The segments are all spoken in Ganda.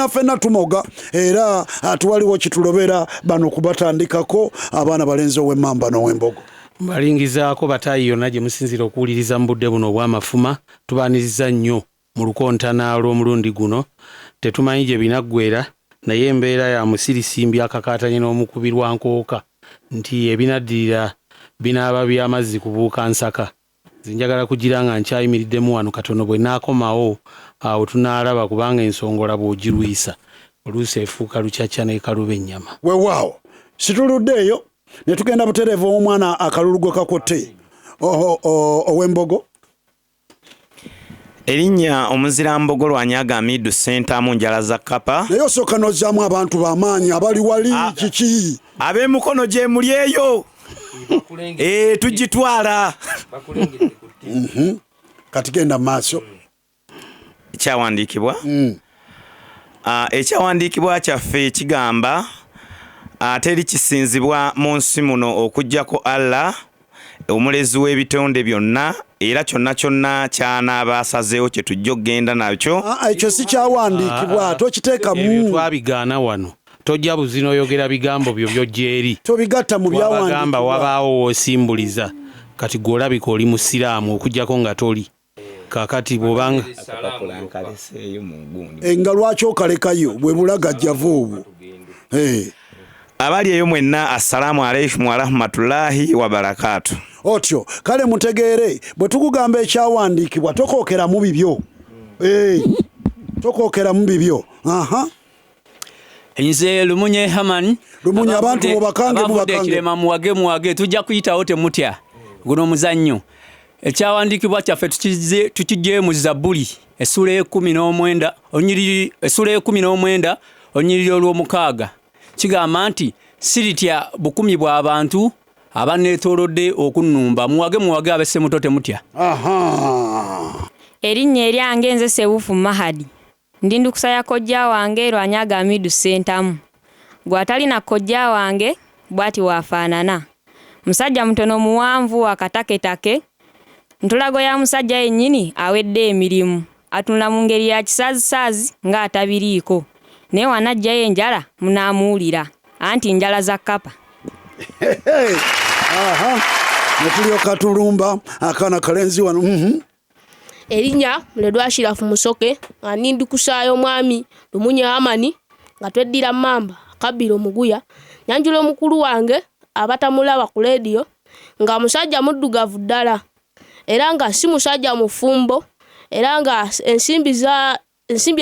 fenna tumoga era atuwaliwo kitulobera bano kubatandikako abaana balenzi ow'emmamba n'ow'embogo. Mbalingizaako batayi yonna gye musinzira okuwuliriza mu budde buno obw'amafuma tubaaniriza nnyo mu lukontana lw'omulundi guno. Tetumanyi gye binaggwera naye embeera ya musirisimbi akakaatanye n'omukubirwa nkooka nti ebinaddirira binaaba by'amazzi kubuuka nsaka. Zinjagala kugira nga nkyayimiriddemu wano katono bwe naakomawo awo tunaalaba kubanga ensongola bw'ogirwisa oluusi efuuka lucacca n'ekaluba ennyama. Weewaawo situluddeeyo ne tugenda butereevu omwana akalulu gwe kakotte ow'embogo. Erinnya Omuzirambogo Lwanyaga Amidu Sentamu njala za Kapa. Naye osooka n'ozzaamu abantu b'amaanyi abali wali kiki? Ab'emukono gye muli eyo. Tugitwala. Kati genda mu maaso. Ekyawandiikibwa. Ekyawandiikibwa kyaffe kigamba teri kisinzibwa mu nsi muno okuggyako Allah omulezi w'ebitonde byonna era kyonna kyonna kyanaaba asazeewo kye tujja okgenda nakyo. Ekyo si kyawandiikibwa tokiteeka mu. Twabigaana wano. Tojja buzinoyogera bigambo byo by'ojjeeri. Tobigatta mu byawandiikibwa. Wabagamba wabaawo w'osimbuliza. Kati gw'olabika oli musiraamu okuggyako nga toli. Kakati bw'obanga nga lwaki okalekayo bwe bulagajjavu obwo. Abali eyo mwenna assalamu alaikum wa rahmatullahi wa barakatuh. Otyo kale mutegeere bwe tukugamba ekyawandiikibwa tokookera mu bibyo. Tokookera mu bibyo. Nze Lumunye Haman. Lumunye abantu mubakange Kirema muwage tujja kuyitawo temutya guno muzannyo. Ekyawandiikibwa kyaffe tukijje mu Zabbuli essula 19 onyiriri olw'omukaaga. Kigamba nti siritya bukumi bw'abantu abaneetoolodde okunnumba muwage abesse muto temutya. Erinnya eryange nze Sewufu Mahadi. Ndi ndukusa ya kojja wange Lwanyaga Amidu Sentamu. Gwatalina kojja wange bwati wafaanana. Musajja mutono muwanvu akataketake. Ntulago ya musajja yennyini awedde emirimu. Atunula mu ngeri ya kisaazi nga atabiriiko. Naye wanajjayo enjala munaamuwulira. Anti njala za Kapa. Netulyoka tulumba akaana kalenzi wano. Erinnya Muledwa Ashirafu Musoke nga nindukusaayo mwami Lumunye Amani nga tweddira Mamba Kabiro Muguya nyanjula omukulu wange abatamulaba ku leediyo nga musajja muddugavu ddala era nga si musajja mufumbo era nga ensimbi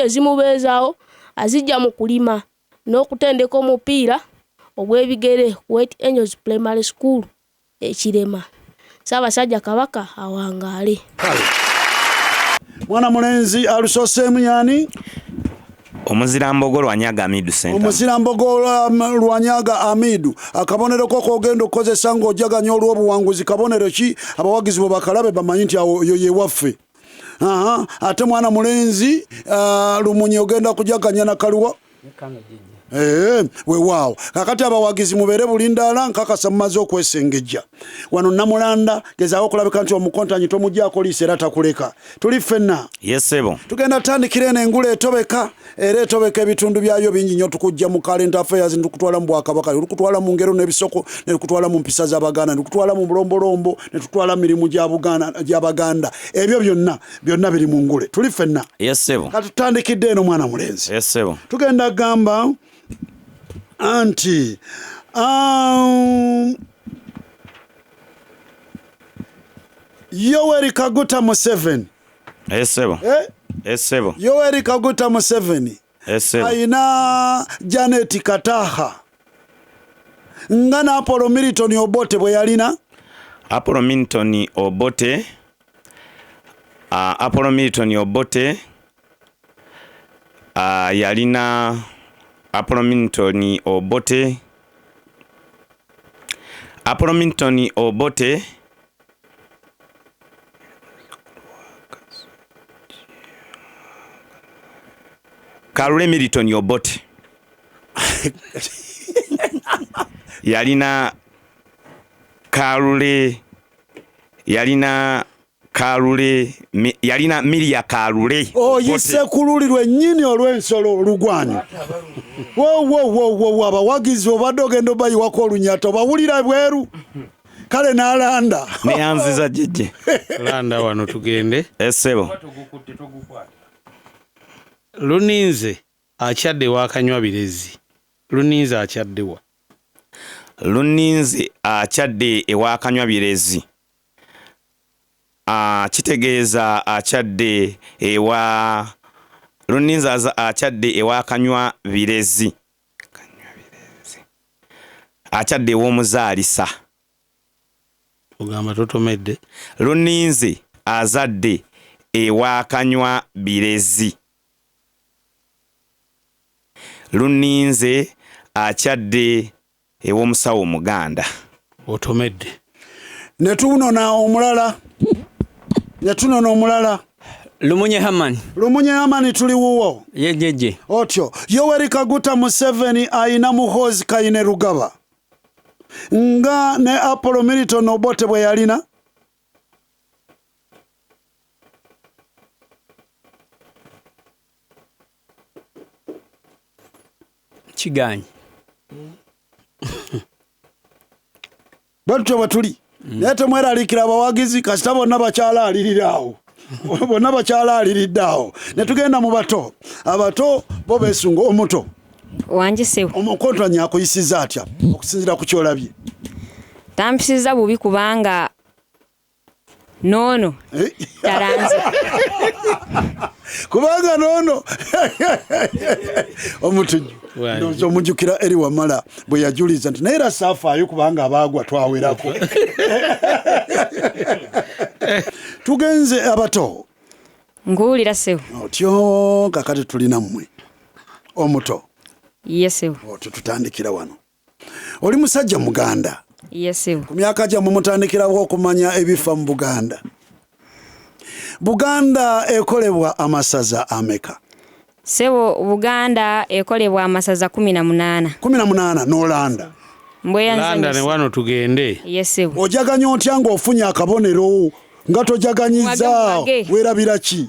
ezimubeezaawo azijja mu kulima n'okutendeka omupiira obw'ebigere Wet Angels Primary School Ekirema. Ssaabasajja Kabaka awangaale. Mwana mulenzi alusooseemu yani? Omuzirambogo Lwanyaga Amidu Sentamu. Omuzirambogo Lwanyaga Amidu. Akabonero k'ogenda okukozesa ng'ojaganya olw'obuwanguzi kabonero ki abawagizi bwe bakalabe bamanyi nti awo ye waffe. Ate mwana mulenzi Lumunye ogenda kujaganya na kaluwa? Weewaawo kakati abawagizi mubeere bulindaala nkakasa mumaze okwesengejja wano Namulanda gezaawo okulabika nti omukontanyi tomuggyako liisa era takuleka tuli ffenna. Yesebo tugenda tandikira eno Engule etobeka era etobeka ebitundu byayo bingi nnyo tukujja mu current affairs tukutwala mu Bwakabaka tukutwala mu ngero n'ebisoko ne tukutwala mu mpisa z'Abaganda tukutwala mu bulombolombo ne tutwala mirimu gy'Abaganda ebyo byonna biri mu Ngule tuli ffenna. Yesebo katutandikidde eno mwana mulenzi. Yesebo tugenda gamba anti Yoweri Kaguta Museveni. Esebo. Esebo. Yoweri Kaguta Museveni. Esebo. Aina Janet Kataha. Ngana Apollo Milton Obote bwe yalina. Apollo Milton Obote. Apollo Milton Obote. Yalina Apollo Milton Obote. Apollo Milton Obote. Karule Milton Obote. Yalina Karule. Yalina Kalule yalina Miria Kalule. Yise kululirwe nnyini olw'ensolo olugwanyu. Wo abawagizi obadde ogenda obayiwako olunyata obawulira bweru. Kale n'alanda. Neyanziza jjejje. Landa wano tugende. Essebo. Luninze akyadde wakanywa birezi. Luninze akyaddewa. Luninze akyadde ewakanywa birezi. Kitegeeza akyadde ewa Luninze akyadde ewakanywa birezi. Akyadde ew'omuzaalisa. Ogamba totomedde. Luninze azadde ewakanywa birezi. Luninze akyadde ew'omusawo Muganda. Otomedde. Netunona omulala. Lumunye Hamani tuli wuwo. Yejeje. Otyo Yoweri Kaguta Museveni ayina Muhoozi Kayine Rugaba. Nga ne Apollo Milton Obote bwe yalina. Kiganyi. Bwatyo batuli. Naye temweralikira abawagizi kasita bonna bakyala alirirawo. Bonna bakyala aliriddawo. Ne tugenda mu bato. Abato bo beesunga omuto. Wanjisewo. Omukontanya akuyisiza atya okusinzira ku kyolabye. Tampisiza bubi kubanga nono taranze. Kubanga nono omutujju ndozo omujjukira eri Wamala bwe yajuliza nti naye era saafaayo kubanga abaagwa twawerako. Tugenze abato. Nguwulira sewo. Otyo kakati tulina mmwe omuto. Yesewo. Otyo tutandikira wano. Oli musajja Muganda. Yesewo. Ku myaka gyammwe mutandikirawo okumanya ebifa mu Buganda. Buganda ekolebwa amasaza ameka? Sewo Buganda ekolebwa amasaza 18. 18 n'olanda. Landa ne wano tugende. Yesewo. Ojaganya otya ng'ofunye akabonero nga tojaganyiza weerabira ki?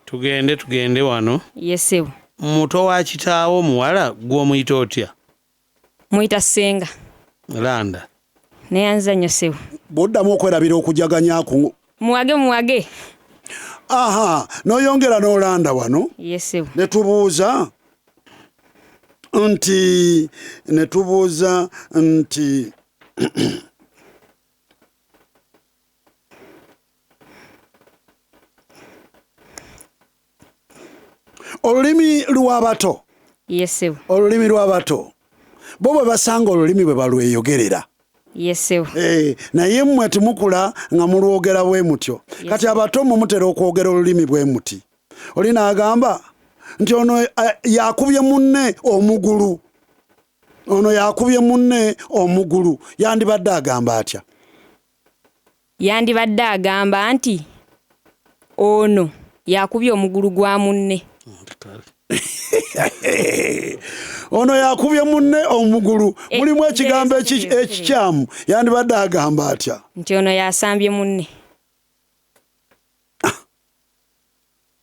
Tugende wano. Yesewo. Muto wa kitaawo muwala gw'omuyita otya? Muyita Ssenga. Landa. Neyanza nnyo sewo. Bw'oddamu okwerabira okujaganyako. Muwage. Aha, n'oyongera n'olanda wano. Yesewo. Ne tubuuza nti olulimi lw'abato. Yesewo. Olulimi lw'abato bo bwe basanga olulimi bwe balweyogerera. Yesewo. Naye mmwe timukula nga mulwogera bwe mutyo. Kati abato mumutera okwogera olulimi bwe muti. Oli n'agamba nti ono yakubye munne omugulu. Yandibadde agamba atya? Yandibadde agamba nti ono yakubye omugulu gwa munne. Ono yakubye munne omugulu. Mulimu ekigambo ekikyamu. Yandibadde agamba atya? Nti ono yasambye munne.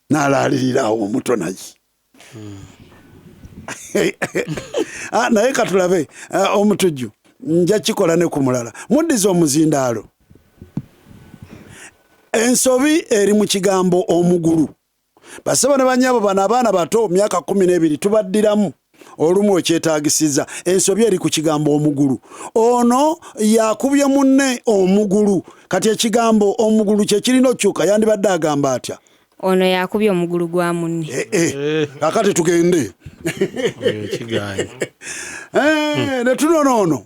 N'alaalirirawo omuto naye. Naye katulabe omutujju nja kikola ne ku mulala. Muddiza omuzindaalo. Ensobi eri mu kigambo omugulu. Basaba ne bannyabo bano abaana bato myaka 12 tubaddiramu olumu ekyetaagisiza. Ensobi eri ku kigambo omugulu. Ono yakubye munne omugulu. Kati ekigambo omugulu kye kirina okyuka yandibadde agamba atya? Ono yakubye omugulu gwa munne. Kakati tugende. Ne tunoono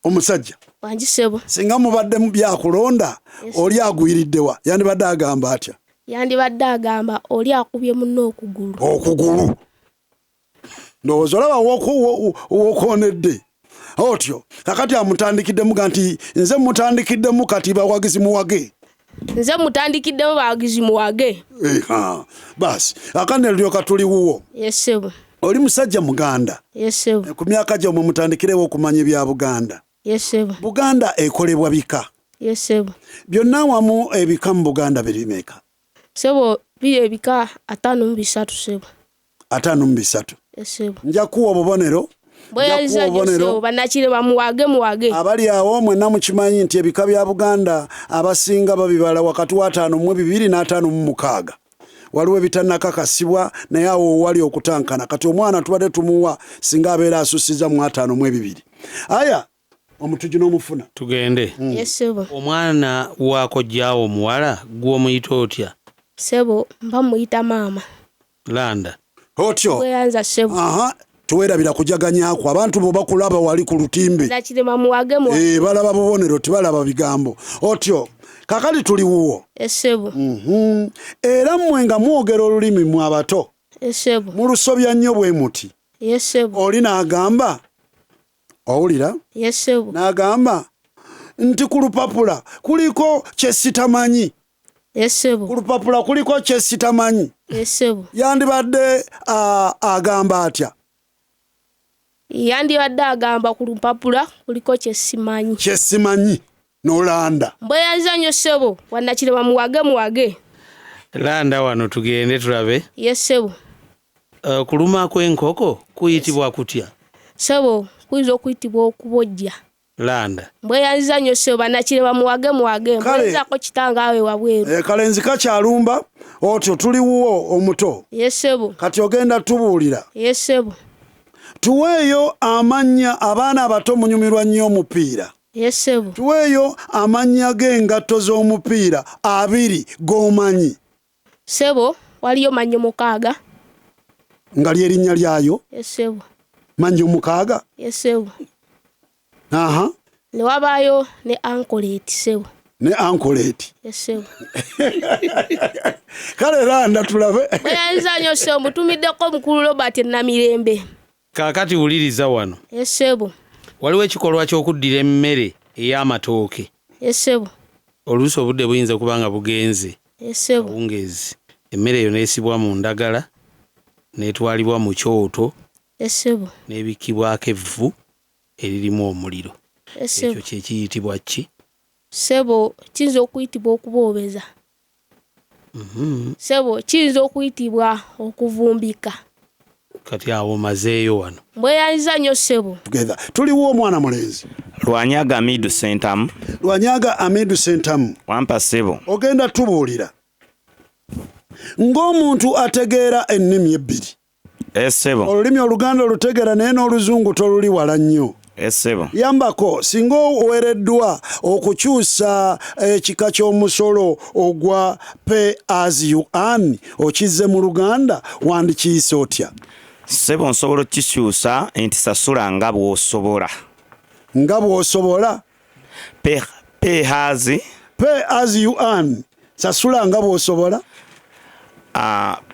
omusajja. Wanjisebo. Singa mubadde mu byakulonda oli agwiriddewa yandibadde agamba atya? Yandibadde agamba oli akubye munne okugulu. Ndowooza olaba wookoonedde. Otyo kakati amutandikiddemu nti nze mutandikiddemu kati bawagizi muwage. Nze mutandikiddemu bawagizi muwage. Basi akane lyoka tuli wuwo. Yesewo. Oli musajja Muganda. Yesewo. Ku myaka gyammwe mutandikirewo okumanya ebya Buganda. Yesewo. Buganda ekolebwa bika. Yes sebo. Byonna wamu ebika mu Buganda birimeka? Sebo biri ebika 5 sebo. 5. Yes sebo. Nja kuwa obubonero. Sebo banakire bamuwage. Abali awo mwenna mukimanyi nti ebika bya Buganda abasinga babibala wakati wa 5 mu 2 na 5 mu 6. Waliwo ebitannakakasibwa naye awo wali okutankana kati omwana tubadde tumuwa singa abeera asusiza mu 5 mu 2. Aya omutuju n'omufuna tugende. Yes sebo. Omwana wako jjaawo muwala gwo muyita otya? Sebo mba muyita maama. Landa. otyo Weyanza sebo. aha tuwerabira kujaganyako abantu bo bakulaba wali ku lutimbe Nakire bamuwage balaba bubonero tibalaba bigambo otyo kakali tuli wuwo. Esebo. Era mmwe nga mwogera olulimi mu abato. Esebo. Mulusobya nnyo bwe muti. Yesebo. Oli n'agamba owulira? Yesebo. N'agamba nti ku lupapula kuliko kye sitamanyi. Yesebo. Ku lupapula kuliko kye sitamanyi. Yesebo. Yandibadde agamba atya? Yandibadde agamba ku lupapula kuliko kye simanyi. Kye simanyi n'olanda. Mbweyanza nnyo sebo wanakire bamuwage. Landa wano tugende tulabe. Yesebo. Kuluma kw'enkoko kuyitibwa kutya? Sebo kuyinza okuyitibwa okubojja. Landa. Mbweyanza nnyo sebo banakire bamuwage. Mbweyanzako kitanga awe wabweru. Kale nzika kyalumba otyo tuli wuwo omuto. Yesebo. Kati ogenda tubuulira. Yesebo. Tuweeyo amannya abaana abato munyumirwa nnyo omupiira. Yesebo. Tuweeyo amannya g'engatto z'omupiira 2 g'omanyi. Sebo waliyo mannyo 6. Nga ly'erinnya lyayo? Yesebo. Mannyo 6? Yesebo. Aha. Ne wabaayo ne ankoleti sebo. Ne ankoleti. Yesebo. Kale Landa tulabe. Bayanza nnyo sebo mutumiddeko mukulu Robert Namirembe. Kaakati wuliriza wano. Yesebo. Waliwo ekikolwa ky'okuddira emmere ey'amatooke. Yesebo. Oluusi obudde buyinza kuba nga bugenze. Yesebo. Awungezi. Emmere eyo neesibwa mu ndagala n'etwalibwa mu kyoto. Yesebo. N'ebikkibwako evvu eririmu omuliro. Yesebo. Ekyo kye kiyitibwa ki? Sebo kiyinza okuyitibwa okuboobeza. Sebo kiyinza okuyitibwa okuvumbika. Kati awo mazeeyo wano. Mbweyanza nnyo sebo. Together. Tuliwo omwana mulenzi. Lwanyaga Amidu Sentamu. Lwanyaga Amidu Sentamu. Wampa sebo. Ogenda tubuulira. Ng'omuntu ategeera ennimi 2. Esebo. Olulimi Oluganda olutegeera naye n'Oluzungu toluli wala nnyo. Esebo. Yambako singa oweereddwa okukyusa ekika ky'omusolo ogwa pay as you earn okizze mu Luganda wandikiyise otya? Sebo nsobola okikyusa nti sasula nga bw'osobola. Nga bw'osobola? Pay as you earn. Sasula nga bw'osobola?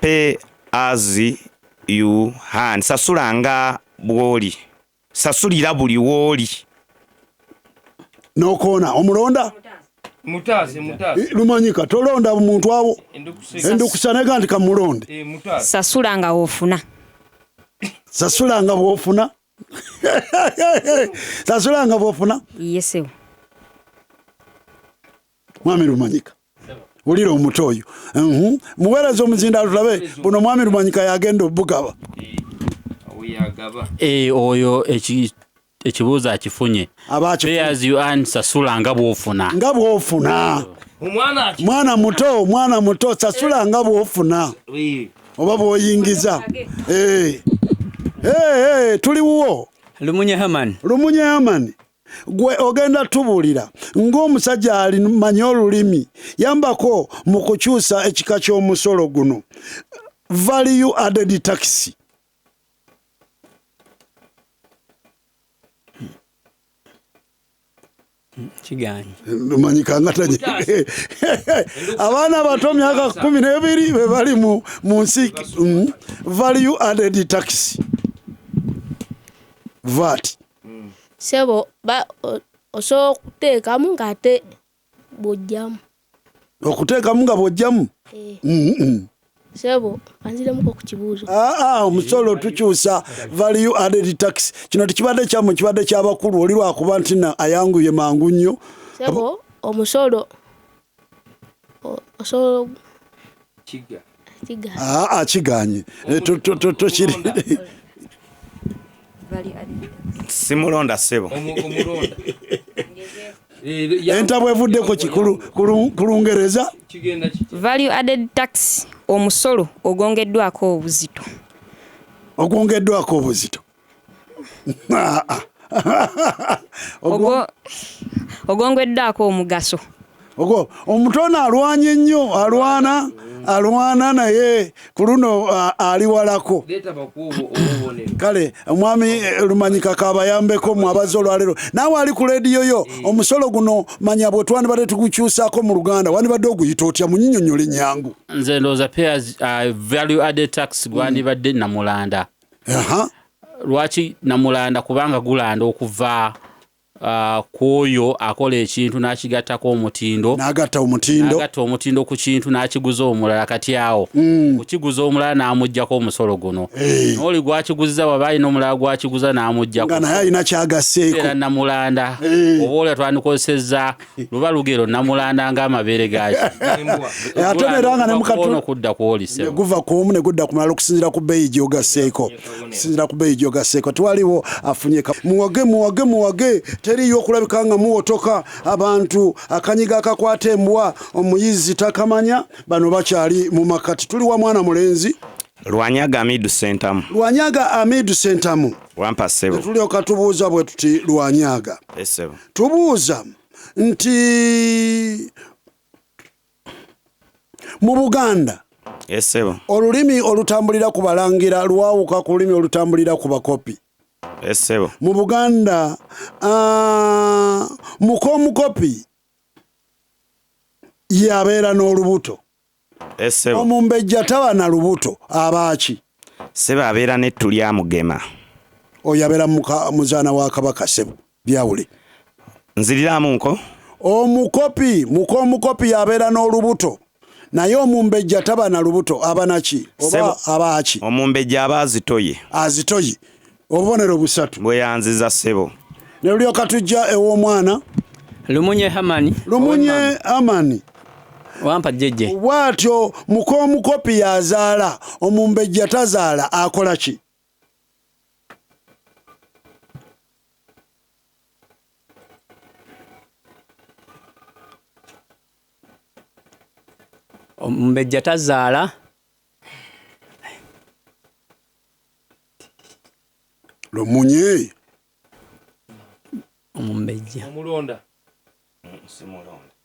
Pay as you earn. Sasula nga bw'oli. Sasulira buli woli. N'okoona omulonda? Mutazi. Lumanyika tolonda omuntu abo. Endukusanega nti kamulonde. Sasula nga wofuna. Sasula nga bw'ofuna? Sasula nga bw'ofuna? Yesewo. Mwami Lumanyika. Ulira omuto oyo. Muweereza omuzinda tulabe buno Mwami Lumanyika yagenda obugaba. Oyo ekibuuzo akifunye. Pay as you earn sasula nga bw'ofuna. Nga bw'ofuna. Mwana muto sasula nga bw'ofuna. Oba bw'oyingiza. Tuli wuwo. Lumunye Hamani. Gwe ogenda tubuulira ng'omusajja alimanyi olulimi yambako mu kukyusa ekika ky'omusolo guno. Value added tax. Kiganyi. Lumanyika ngataje. Abaana abato myaka 12 be bali mu nsi. Value added tax. VAT. Sebo osobola okuteekamu ng'ate bw'ojjamu. Okuteekamu nga bw'ojjamu? Sebo anziremuko ku kibuuzo. Omusolo tukyusa value added tax. Kino tekibadde kyammwe kibadde ky'abakulu oli lwakuba nti ayanguye mangu nnyo. Sebo omusolo osolo Kiga. Kiganye tokiri Simulonda ssebo. Omulonda. entabwe evuddeko ku Lungereza value added tax omusolo ogwongeddwako obuzito. Ogwongeddwako obuzito. Ogwongeddwako omugaso. Omutono alwanye nnyo alwana naye ku luno ali walako. Kale omwami Lumanyika kabayambeko mwabaza olwalero naawe ali ku leediyo yo omusolo guno manya bwe twandibadde tugukyusaako mu Luganda wandibadde oguyita otya munyinyonnyole nyangu. Nze ndowooza payers value added tax gwandibadde Namulanda. Lwaki Namulanda? Kubanga gulanda okuva kwoyo akola ekintu n'akigattako omutindo n'agatta omutindo ku kintu n'akiguza omulala kati awo kukiguza omulala n'amuggyako omusolo guno n'oli gwakiguziza waba alina omulala gwakiguza n'amuggyako nga naye alina kyagasseeko era Namulanda oba olya twandikozesezza luba lugero Namulanda ng'amabeere gaki ate neranga ne mukatono kudda kwolise guva ku omu ne gudda ku mulala okusinziira ku bbeeyi gy'ogasseeko tewaliwo afunyeka muwage teriyo okulabika nga muwotoka abantu akanyiga akakwata embwa omuyizi takamanya bano bakyali mu makati tuli wa mwana mulenzi Lwanyaga Amidu Sentamu. Wampa ssebo. Tulyoka tubuuza bwe tuti Lwanyaga. Ssebo. Tubuuza nti mu Buganda ssebo. Olulimi olutambulira ku balangira lwawuka ku lulimi olutambulira ku bakopi. Ssebo. Mu Buganda mukomukopi yabeera n'olubuto. Ssebo. Omumbejja taba na lubuto abaaki. Ssebo abeera n'ettu lya Mugema. Oyo abeera muzaana wa Kabaka ssebo byawule. Nziriramu nko? Mukomukopi yabeera n'olubuto. Naye omumbejja taba na lubuto abanaki oba abaaki. Omumbejja aba azitoye. Azitoye. Obubonero busatu. Bweyanziza ssebo. Ne lulyoka tujja ew'omwana Lumunye Amani. Wampa jeje. Bwatyo mukomukopi yazaala omumbejja tazaala akola ki? Omumbejja tazaala Lumunye omumbejja omulonda Simulonda.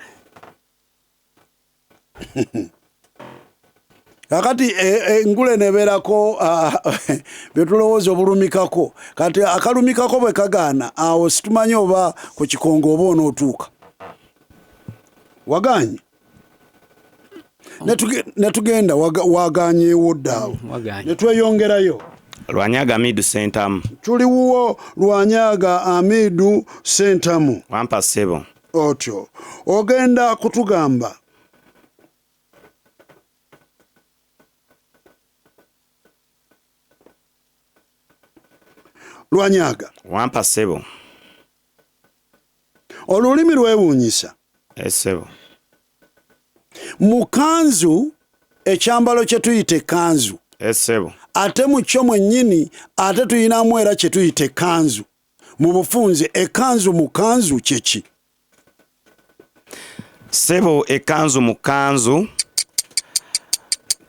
kakati engule nebeerako byetulowooza obulumikako kati akalumikako bwe kagaana awo situmanyi oba ku kikongo oba onootuuka waganye netugenda waganyeewo ddaawo netweyongerayo. Lwanyaga Amidu Sentamu. Tuliwo Lwanyaga Amidu Sentamu. Wampa ssebo. Otyo ogenda kutugamba Lwanyaga. Wampa ssebo. Olulimi lwewuunyisa. Ssebo. Mu kanzu ekyambalo kye tuyita ekkanzu. Ssebo. Ate mu kyo mwennyini ate tuyinamu era kye tuyita ekkanzu. Mu bufunze ekkanzu mu kanzu kyeki? Ssebo ekkanzu mu kanzu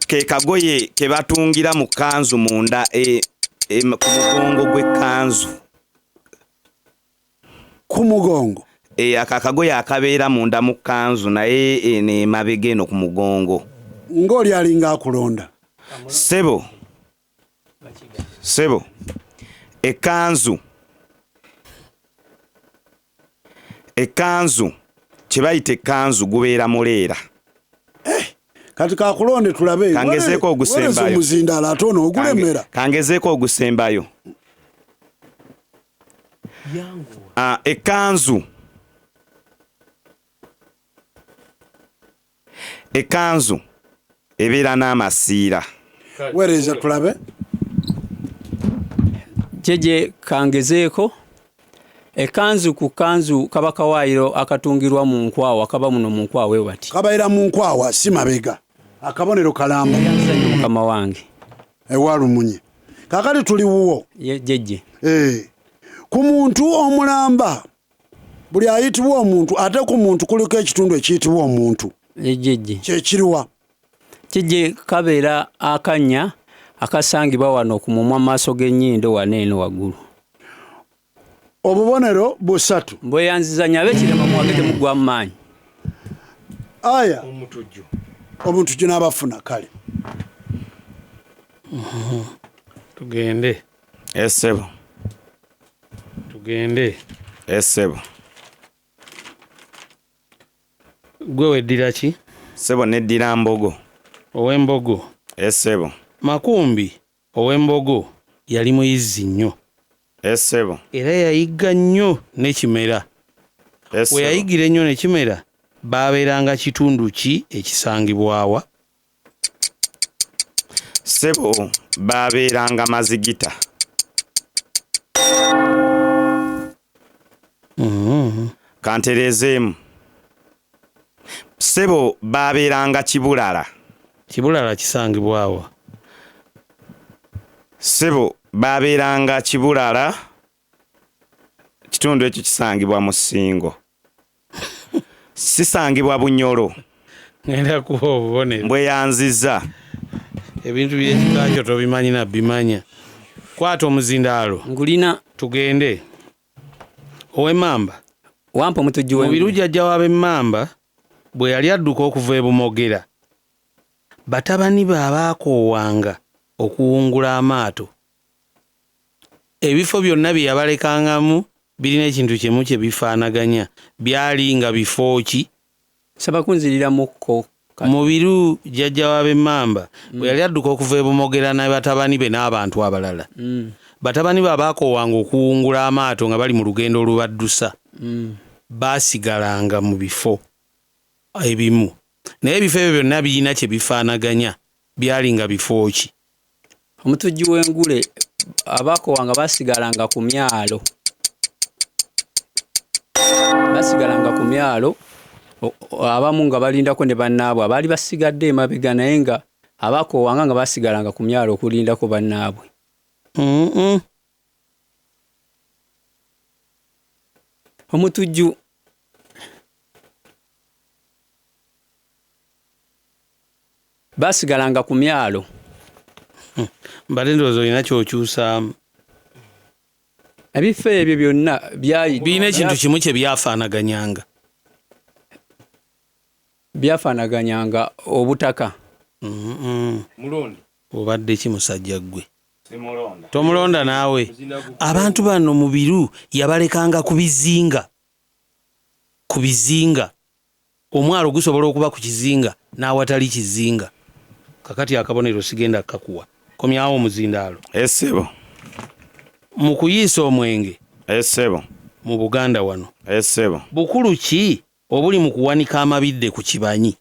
ke kagoye ke batungira mu kanzu munda ku mugongo gw'ekkanzu. Ku mugongo? Akagoye akabeera munda mu kanzu naye ne mabega eno ku mugongo. Ng'oli alinga akulonda. Ssebo ekkanzu kye bayita ekkanzu gubeera muleera. Kati kakulonde tulabe. Kangezeeko ogusembayo. Muzindala ate ono ogulemera. Kangezeeko ogusembayo. Ekkanzu ebeera n'amasiira. Weereza tulabe. jeje kangezeeko ekanzu ku kanzu kaba kawaayiro akatungirwa mu nkwawa kaba muno mu nkwawa bati kabayira mu nkwawa si mabega akabonero kalamba yanzanyo mukama wange ewalumunye kakati tuli wuwo jejje ku muntu omulamba buli ayitibwa omuntu ate ku muntu kuliko ekitundu ekiyitibwa omuntu jejje kyekiriwa kijje kabeera akanya akasangibwa wano ku mumwa maaso g'ennyindo waneeno waggulu obubonero busatu mbweyanzizanya ab'ekirema muwagete mugwa mu maanyi aya omutujju n'abafuna kale tugende Essebo tugende essebo gwe weddira ki ssebo neddira mbogo ow'embogo essebo Makumbi ow'embogo yali muyizzi nnyo essebo era yayigga nnyo ne kimera we yayigira ennyo ne kimera baabeeranga kitundu ki ekisangibwawa ssebo baabeeranga mazigita kantereezeemu ssebo baabeeranga kibulala kibulala kisangibwawa ssebo baabeeranga kibulala kitundu ekyo kisangibwa mu Ssingo sisangibwa Bunyoro ngenda kuba obubonero mbweyanziza ebintu by'ekika kyo tobimanyi nabbimanya kwata omuzindaalo ngulina tugende ow'emmamba wampa omutujju mu biru jjajja w'ab'emmamba bwe yali adduka okuva e Bumogera batabani be abaakoowanga okuwungula amaato ebifo byonna bye yabalekangamu birina ekintu kimu kye bifaanaganya byali nga bifo ki sabakunzirirramukko mu biru jjajja w'ab'emmamba bwe yali adduka okuva e Bumogera ne batabani be n'abantu abalala batabani be abaakoowanga okuwungula amaato nga bali mu lugendo olubaddusa baasigalanga mu bifo ebimu naye ebifo ebyo byonna birina kye bifaanaganya byali nga bifo ki omutujju w'engule abaakowanga basigalanga ku myalo abamu nga balindako ne bannaabwe abaali basigadde emabega naye nga abaakowanga nga basigalanga ku myalo okulindako bannaabwe omutujju basigalanga ku myalo mbadde ndowooza olina kyokyusaamu ebifo ebyo byonna birina ekintu kimu kye byafaanaganyanga obutaka mulondi obadde ki musajja ggwe tomulonda naawe abantu bano mu biru yabalekanga ku bizinga omwalo gusobola okuba ku kizinga n'awatali kizinga kakati akabonero sigenda kakuwa komyawo omuzindaalo essebo mu kuyiisa omwenge essebo mu Buganda wano essebo bukulu ki obuli mu kuwanika amabidde ku kibanyi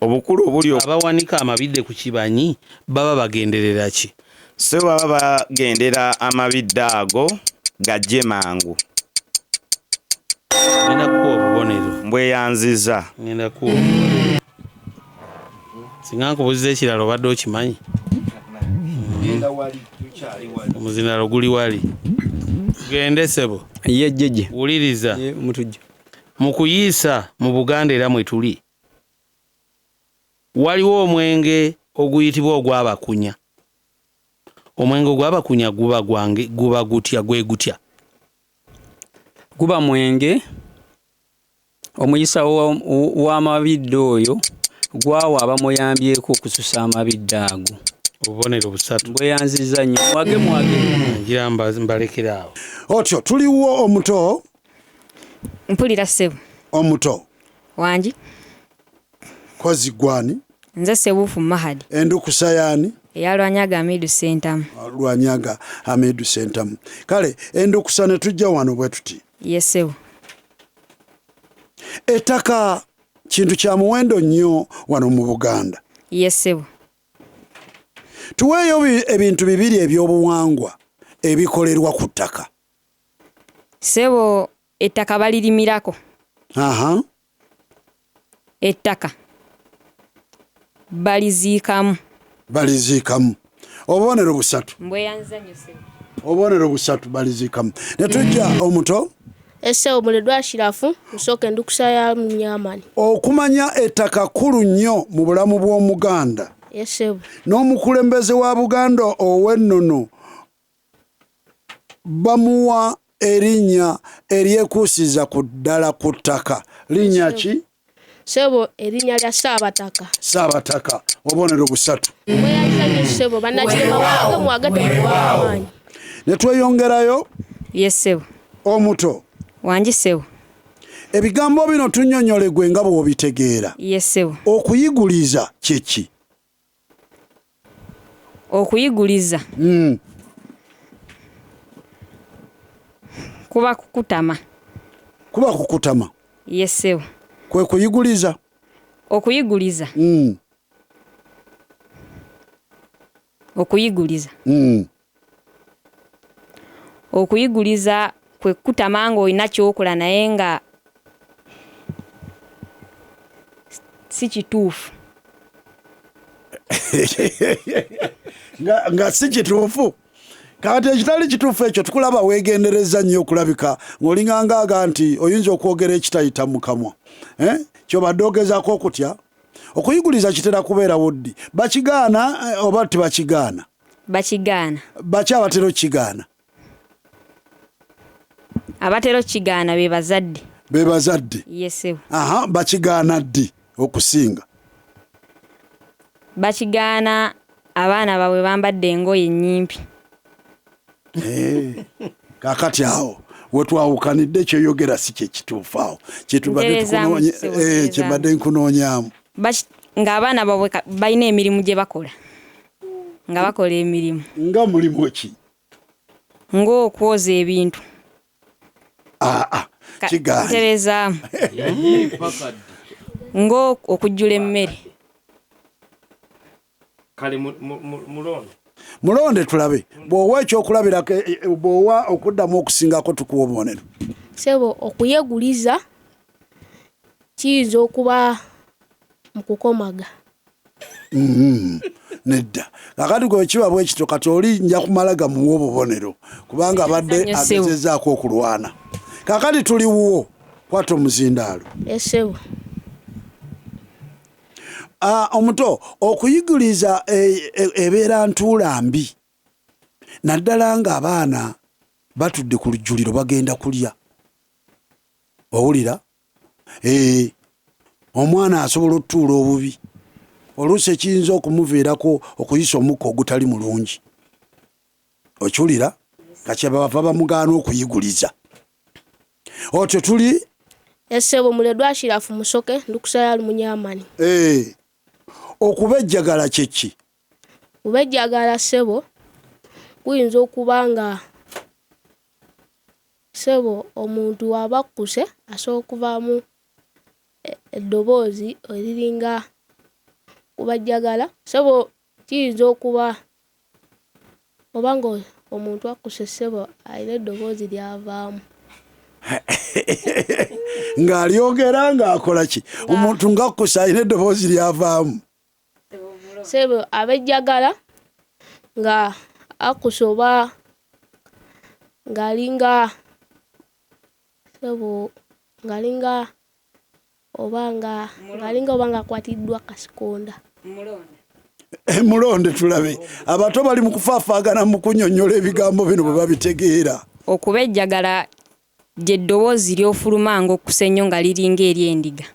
obukulu obuli abawanika amabidde ku kibanyi baba bagenderera ki ssebo baba bagendera amabidde ago gajje mangu ngenda kuwa obubonero mbweyanziza ngenda kuwa singa nkubuuziza ekirala obadde okimanyi omuzindaalo guli wali gende ssebo ye jjeje wuliriza omutujju mu kuyiisa mu Buganda era mwe tuli waliwo omwenge oguyitibwa ogw'abakunya omwenge ogw'abakunya guba gutya gwe gutya guba mwenge omuyisa w'amabidde oyo gwawa abamuyambyeko okususa amabidde ago obubonero busatu mbweyanziza nnyo mwage ngira mbalekera awo otyo tuliwo omuto mpulira ssebo omuto wangi kozi gwani nze Sebuufu Mahadi endukusa yaani eya Lwanyaga Amidu Sentamu Lwanyaga Amidu Sentamu kale endukusa ne tujja wano bwe tuti yesebo ettaka kintu kya muwendo nnyo wano mu Buganda yesebo tuweeyo ebintu bibiri ebyobuwangwa ebikolerwa ku ttaka Sebo ettaka balirimirako. Aha. Ettaka baliziikamu. Baliziikamu. Obubonero busatu. Mbweyanza nnyo sebo. Obubonero busatu baliziikamu. Ne tujja omuto. Essebo muledwa ashirafu musooke ndukusaya munyamani. Okumanya ettaka kkulu nnyo mu bulamu bw'Omuganda. Essebo. N'omukulembeze wa Buganda ow'ennono bamuwa erinnya eryekuusiza ku ddala ku ttaka. Linnya ki? Sebo erinnya lya Ssaabataka. Ssaabataka. Obubonero busatu. Mbweyanza nnyo Sebo bannakirema wange mwagate muwamaanyi. Ne tweyongerayo. Yes sebo. Omuto. Wangi sebo. Ebigambo bino tunnyonnyole gwe nga bw'obitegeera. Yes sebo. Okuyiguliza kiki? Okuyiguliza. Kuba kukutama. Kuba kukutama. Yes sebo. Kwe kuyiguliza. Okuyiguliza. Okuyiguliza. Okuyiguliza kwe kutama nga olina kyokola naye nga si kituufu. nga si kituufu. Kati ekitali kituufu ekyo tukulaba weegendereza nnyo okulabika ng'olingangaaga nti oyinza okwogera ekitayita mu kamwa. Kyobadde ogezaako okutya. Okuyiguliza kitera kubeerawo ddi? Bakigaana oba tebakigaana? Bakigaana. Baki abatera okigaana? Abatera okigaana be bazadde. Be bazadde? Yes sebo. Aha, bakigaana ddi okusinga? Bakigaana abaana baabwe bambadde engoye ennyimpi. Kaakati awo wetwawukanidde kyoyogera si kye kituufu awo. Kyebadde nkunoonyaamu. Ng'abaana baabwe balina emirimu gye bakola. Nga bakola emirimu. Nga mulimu ki? Ng'okwoza ebintu. Kigaana. Nterezaamu. Ng'okujjula emmere. Kale mulonde tulabe. Bw'owa ekyokulabirako bw'owa okuddamu okusingako tukuwa obubonero. Sebo okuyeguliza kiyinza okuba mu kukomaga. Nedda. Kakati gwe kiba bwe kityo kati oli nja kumala gamuwa obubonero kubanga abadde agezezaako okulwana. Kakati tuli wuwo kwata omuzindaalo. Sebo. Omuto okuyiguliza ebeera ntuula mbi. Naddala ng'abaana batudde ku lujjuliro bagenda kulya. Owulira? Omwana asobola otutuula obubi. Oluusi ekiyinza okumuviirako okuyisa omukka ogutali mulungi. Okiwulira? Kati bava bamugaana okuyiguliza. Otyo tuli? Sebo muledwa ashirafu musoke ndukusaya munyamani. Okubejjagala kyeki? Kubejjagala sebo kuyinza okuba nga sebo omuntu wabakuse asobola okuvaamu eddoboozi eriringa kubajjagala. Sebo kiyinza okuba obanga omuntu akuse sebo alina eddoboozi lyavaamu. Ng'alyogera ng'akola ki? Omuntu ng'akusa alina eddoboozi lyavaamu. Sebo abejjagala nga akusoba ngalinga sebo ngalinga obanga akwatiddwa kasikonda. Mulonde tulabe. Abato bali mu kufaafaagana mu kunnyonnyola ebigambo bino bwe babitegeera. Okubejjagala gye ddoboozi ly'ofuluma ng'okusa ennyo nga liringa ery'endiga.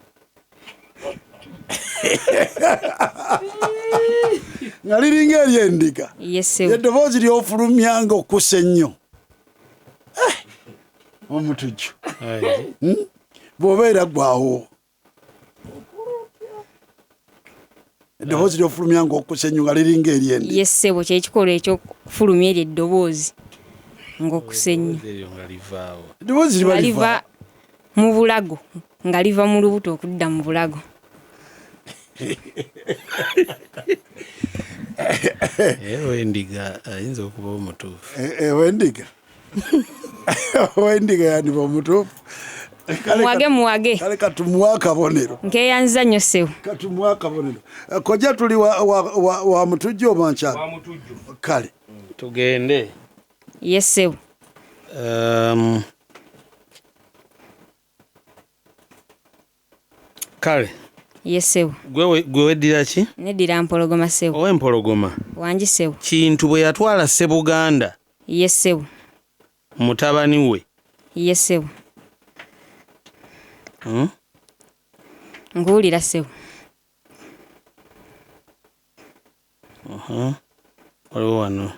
Nga liringa ery'endiga. Yes sebo. Eddoboozi ly'ofulumya ng'okusa ennyo. Omutujju. Bw'obeera gwawo. Eddoboozi ly'ofulumya ng'okusa ennyo nga liringa ery'endiga. Yes sebo kye kikolwa eky'okufulumya eryo eddoboozi ng'okusa ennyo. Eddoboozi liva mu bulago nga liva mu lubuto okudda mu bulago. Endiga ayinza okuba omutuufu. Endiga. Owendiga yandiba omutuufu. Muwage. Kale katumuwa akabonero. Nkeyanziza nnyo ssebo. Katumuwa akabonero. Kojja tuli wa mutujju oba nkyala? Wa mutujju. Kale. Tugende. Yes ssebo. Kale. Yes ssebo. Gwe weddira ki? Neddira mpologoma ssebo. Ow'empologoma. Wangi ssebo. Kintu bwe yatwala Ssebuganda. Yes ssebo. Mutabani we. Yes ssebo. Nguwulira ssebo. Waliwo wano.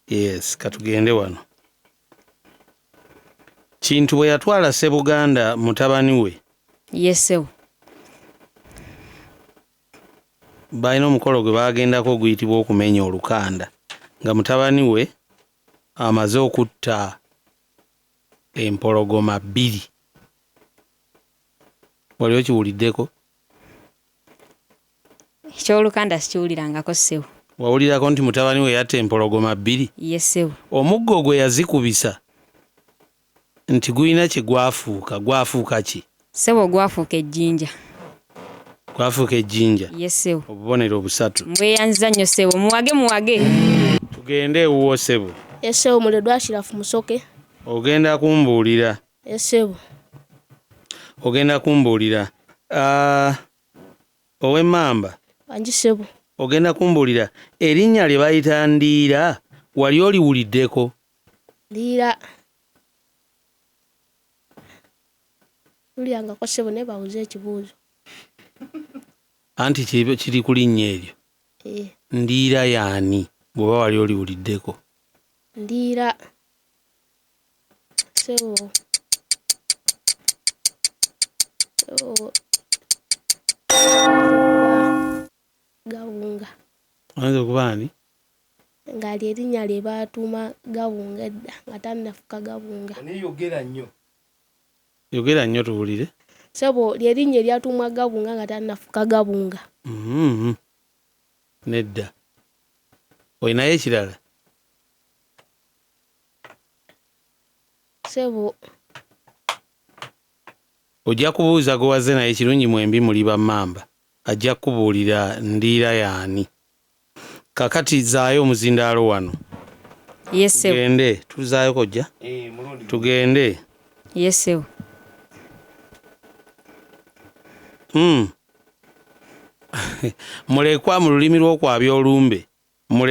Yes, katugende wano. Kintu bwe yatwala Ssebuganda mutabani we. Yes ssebo. Balina omukolo gwe bagendako oguyitibwa okumenya olukanda nga mutabani we amaze okutta empologoma 2. Waliwo kiwuliddeko? Ekyolukanda sikiwulirangako ssebo. Wawulirako nti mutabani we yatta empologoma 2? Yes ssebo. Omuggo gwe yazikubisa nti gulina kye gwafuuka ki? Ssebo gwafuuka ejjinja. Gwafuuka ejjinja? Yes ssebo. Obubonero 3. Mbweyanziza nnyo ssebo. Muwage. Tugende ewuwo ssebo. Yes ssebo muledwa Shirafu Musoke. Ogenda kumbuulira. Yes ssebo. Ogenda kumbuulira. Ow'emmamba. Wangi ssebo. Ogenda kumbuulira erinnya lye bayita Ndiira wali oliwuliddeko? Ndiira. Ulyangako ssebo ne bawuze ekibuuzo. Anti kiri ku linnya eryo. Ndiira yaani bw'oba wali oliwuliddeko? Ndiira. Ssebo. Gabunga. Oyinza okuba ani? Nga lyerinnya lye baatuuma Gabunga edda nga tannafuka Gabunga. Yogera nnyo tuwulire. Ssebo lyerinnya eryatuumwa Gabunga nga tannafuka Gabunga. Nedda. Oyinayo ekirala? Ssebo. Ojja kubuuza gwe wazze naye kirungi mwembi muli bammamba. Ajja kubuulira Ndiira yaani. Kakati zaayo omuzindaalo wano. Yes ssebo. Tugende. Tuzaayo kojja? Tugende. Yes ssebo. Mulekwa mu lulimi lw'okwabya olumbe. Mu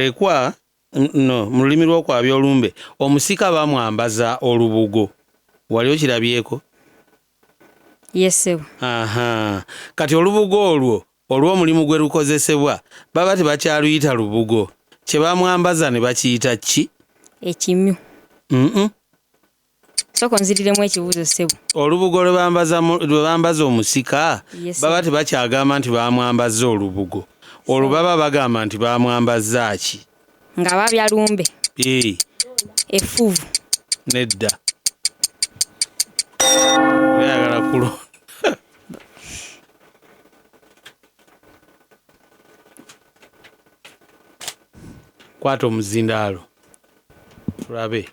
lulimi lw'okwabya olumbe omusika bamwambaza olubugo. Wali okirabyeko? Yes ssebo. Kati olubugo olwo olw'omulimu gwe lukozesebwa baba tebakyaluyita lubugo. Kye bamwambaza ne bakiyita ki? Ekimyu. Soko nziriremu ekibuuzo ssebo. Olubugo lwe bambaza omusika baba tebakyagamba nti bamwambaza olubugo. Olwo baba bagamba nti bamwambaza ki? Nga babya lumbe. Effuvu. Nedda. Oyagala kulo. Kwata omuzindaalo. Tulabe.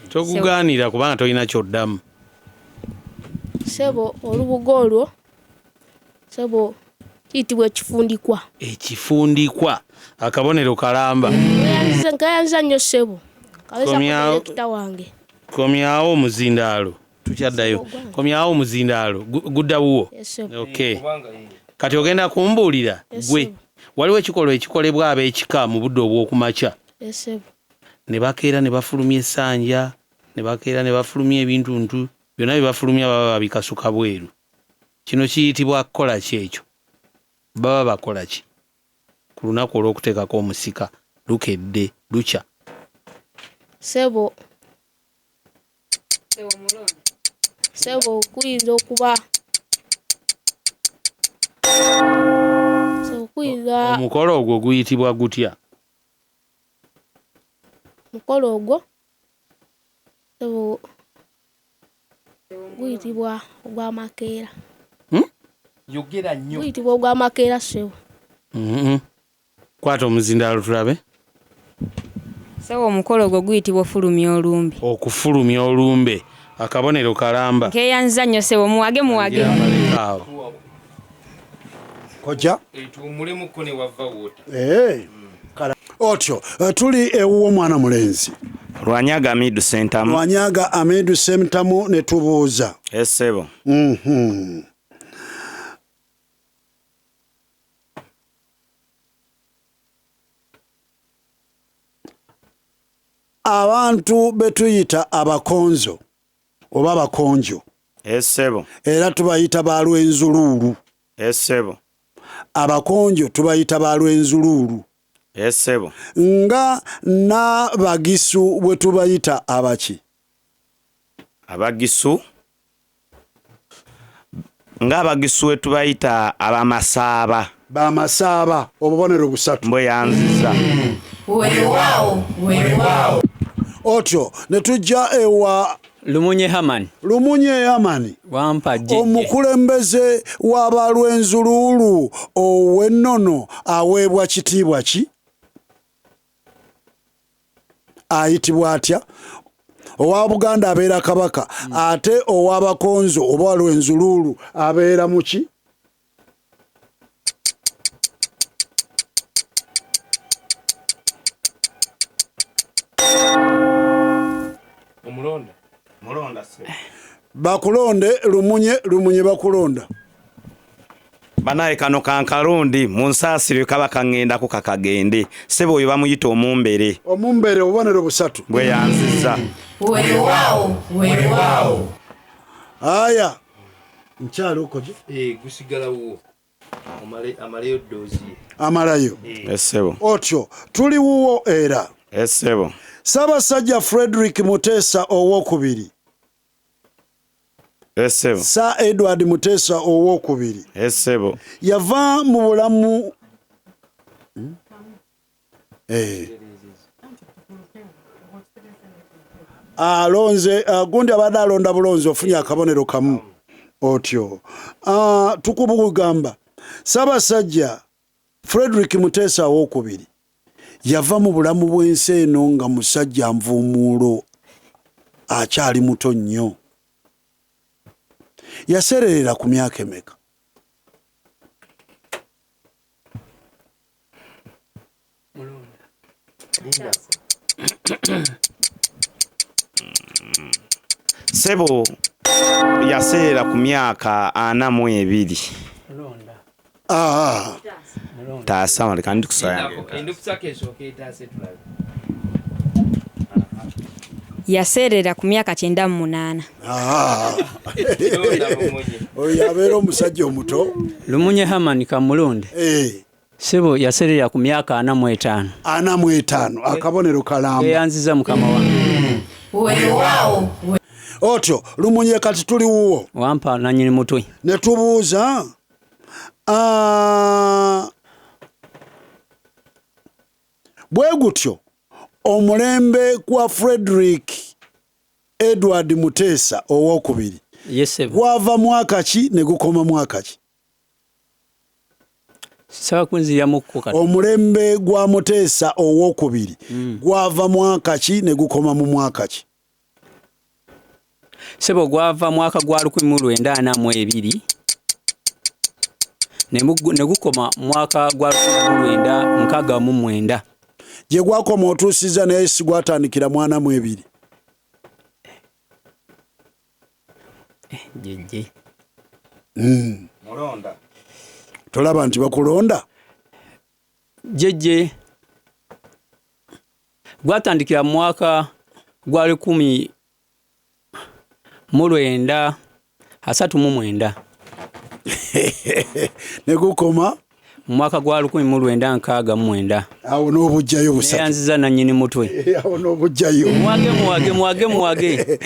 Togugaanira kubanga tolina kyoddamu. Ssebo olubugo olwo ssebo kiyitibwa ekifundikwa. Ekifundikwa. Akabonero kalamba. Nkayanza nnyo ssebo. Kawesa kita wange. Komyawo omuzindaalo. Tukyaddayo. Komyawo omuzindaalo. Gudda wuwo. Okay. Kati ogenda kumbuulira gwe. Waliwo ekikolwa ekikolebwa ab'ekika mu budde obw'okumakya. Ne bakeera ne bafulumya essanja, ne bakeera ne bafulumya ebintuntu, byonna bye bafulumya baba babikasuka bweru. Kino kiyitibwa kukola ki ekyo? Baba bakola ki? Ku lunaku olw'okuteekako omusika lukedde lukya. Ssebo kuyinza okuba omukolo ogwo guyitibwa gutya? Omukolo ogwo guyitibwa ogw'amakeera. Yogera nnyo. Guyitibwa ogw'amakeera ssebo. Kwata omuzindaalo tulabe. Sebo omukolo ogwo guyitibwa ofulumya olumbe. Okufulumya olumbe akabonero kalamba. Nkeyanziza nnyo sebo muwage. Koja mulimuko ne wava wota. Otyo tuli ewuwo mwana mulenzi Lwanyaga Amidu Sentamu. Lwanyaga Amidu Sentamu ne tubuuza. Sebo. Abantu betuyita abakonzo oba abakonjo. Sebo. Era tubayita balwenzuluulu. Sebo. Abakonjo tubayita balwenzuluulu. Sebo. Nga n'abagisu bwe tubayita abaki? Abagisu. Nga abagisu bwe tubayita abamasaaba. Bamasaaba obubonero busatu. Mbwe yanziza. Weewaawo. Otyo ne tujja ewa Lumunye Hamani. Lumunye Hamani. Wampa jjejje. Omukulembeze w'abalwenzuluulu ow'ennono aweebwa kitiibwa ki? Ayitibwa atya? Owa Buganda abeera kabaka ate ow'abakonzo oba lwenzuluulu abeera muki? Mulonda se. Bakulonde lumunye bakulonda. Banaye kano kankalundi munsaasire kabaka ngenda ku kakagende. Sebo oyo bamuyita omumbere. Omumbere obubonero busatu. Bwe yanziza. Weewaawo. Aya. Nkyalo ukoje? Gusigalawo. Amaleyo dozi. Amalayo. Sebo. Otyo tuli wuwo era. Sebo. Ssaabasajja Frederick Muteesa owookubiri. Sebo. Sir Edward Muteesa owookubiri. Sebo. Yava mu bulamu alonze gundi abadde alonda bulonzi ofunye akabonero kamu. Otyo tukubugamba Ssaabasajja Frederick Muteesa owookubiri yava mu bulamu bw'ensi eno nga musajja nvuumuulo akyali muto nnyo. Yasererera ku myaka emeka? Sebo yaserera ku myaka 42. Taasa wale kandi kusaya. Yaserera ku myaka 98. Oyo abeera omusajja omuto. Lumunye Hamani Kamulunde. Sebo yaserera ku myaka 45. 45 akabonero kalamba. Yanziza mukama wange. Weewaawo. Otyo lumunye kati tuli wuwo. Wampa nanyini mutwe. Ne tubuuza bwe gutyo omulembe kwa Frederick Edward Muteesa owookubiri. Gwava mwaka ki ne gukoma mwaka ki? Omulembe gwa Muteesa owookubiri gwava mwaka ki ne gukoma mu mwaka ki? Sebo gwava mwaka gwa 1942 ne gukoma mwaka gwa 1969. Gye gwakoma otuusiza naye si gwatandikira mwana mu ebiri. Jejje. Mulonda. Tolaba nti bakulonda? Jejje. Gwatandikira mwaka gwa 1939. Ne gukoma mwaka gwa 1969. Awo n'obujjayo busatu. Yanziza nanyini mutwe. Awo n'obujjayo. Mwage.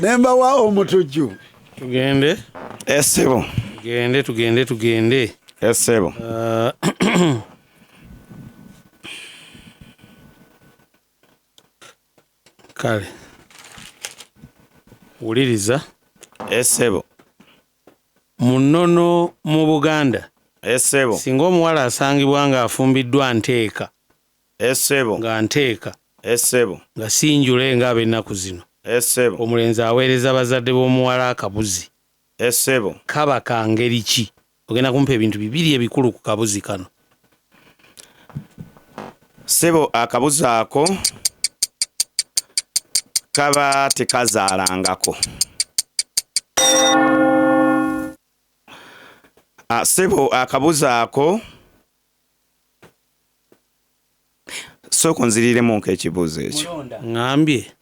Nemba wa omutujju. Tugende. Sebo. Tugende. Sebo. Kale. Wuliriza. Sebo. Munono mu Buganda. Sebo. Singa omuwala asangibwa nga afumbiddwa nteeka. Sebo. Nga nteeka. Essebo. nga sinjule ng'ab'ennaku zino. Essebo. Omulenzi aweereza bazadde b'omuwala akabuzi. Essebo. Kaba ka ngeri ki? Ogenda kumpa ebintu bibiri ebikulu ku kabuzi kano. Ssebo, akabuzi ako kaba tekazaalangako. Ssebo, akabuzi ako sooka nziriremu nk'ekibuuzo ekyo. Ngambye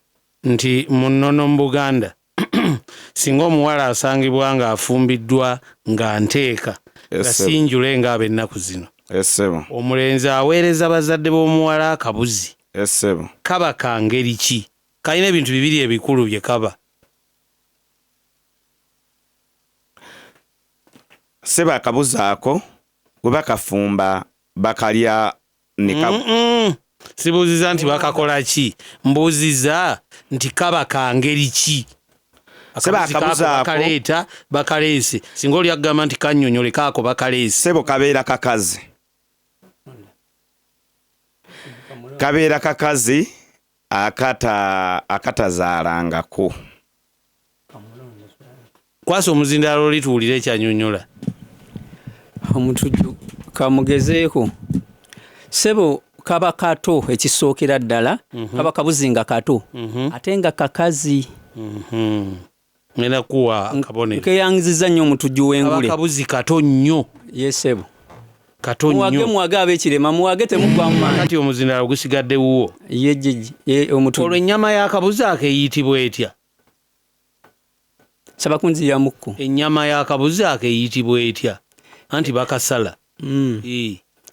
nti mu nnono mu Buganda singa omuwala asangibwa ng'afumbiddwa nga nteeka nga sinjule ng'ab'ennaku zino. Essebo. Omulenzi aweereza bazadde b'omuwala akabuzi. Essebo. Kaba ka ngeri ki? Kalina ebintu bibiri ebikulu bye kaba. Ssebo, akabuzi ako bwe bakafumba bakalya ne sibuuziza nti bakakola ki, mbuuziza nti kaba ka ngeri ki? Akabuzi ako bakaleeta bakaleese. Singa oli agamba nti kannyonnyole kaako bakaleese. Ssebo, kabeera kakazi. Kabeera kakazi akatazaalangako. Kwasa omuzindaalo oli tuwulire ekyanyonnyola. Omutujju kamugezeeko. Ssebo, kaba kato ekisookera ddala. Kaba kabuzi nga kato ate nga kakazi. Ngenda kuwa akabonero. Keyanziza nnyo omutujju w'engule. Kabuzi kato nnyo. Ye ssebo. Kato nnyo. Muwage ab'ekirema, muwage temuggwamu maanyi. Kati omuzindaalo gusigadde wuwo. Ye jjejje omutujju. Olwo ennyama y'akabuzi ako eyitibwa etya? Saba kunziyamukko. Ennyama y'akabuzi ako eyitibwa etya? Anti bakasala.